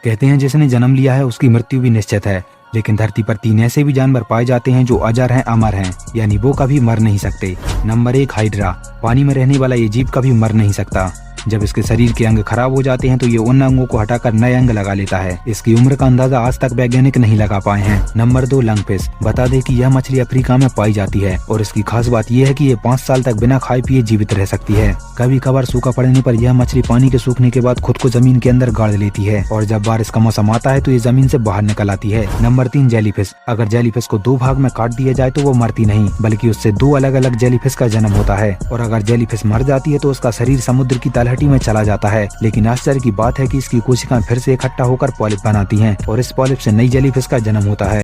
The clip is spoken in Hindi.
कहते हैं जिसने जन्म लिया है उसकी मृत्यु भी निश्चित है, लेकिन धरती पर 3 ऐसे भी जानवर पाए जाते हैं जो अजर हैं, अमर हैं, यानी वो कभी मर नहीं सकते। Number 1 hydra. पानी में रहने वाला ये जीव कभी मर नहीं सकता। जब इसके शरीर के अंग खराब हो जाते हैं तो ये उन अंगों को हटाकर नए अंग लगा लेता है। इसकी उम्र का अंदाजा आज तक वैज्ञानिक नहीं लगा पाए हैं। Number 2 lungfish. बता दें कि यह मछली अफ्रीका में पाई जाती है और इसकी खास बात यह है कि ये 5 साल तक बिना खाए पिए जीवित रह सकती है। कभी कभार सूखा पड़ने पर यह मछली पानी के सूखने के बाद खुद को जमीन के अंदर गाड़ लेती है और जब बारिश का मौसम आता है तो ये जमीन से बाहर निकल आती है। Number 3 jellyfish. अगर जेलीफिश को 2 भाग में काट दिया जाए तो वो मरती नहीं, बल्कि उससे 2 अलग अलग जेलीफिश का जन्म होता है और अगर जेलीफिश मर जाती है तो उसका शरीर समुद्र की तलहटी में चला जाता है। लेकिन आश्चर्य की बात है कि इसकी कोशिकाएं फिर से इकट्ठा होकर पॉलिप बनाती हैं और इस पॉलिप से नई जेलीफिश का जन्म होता है।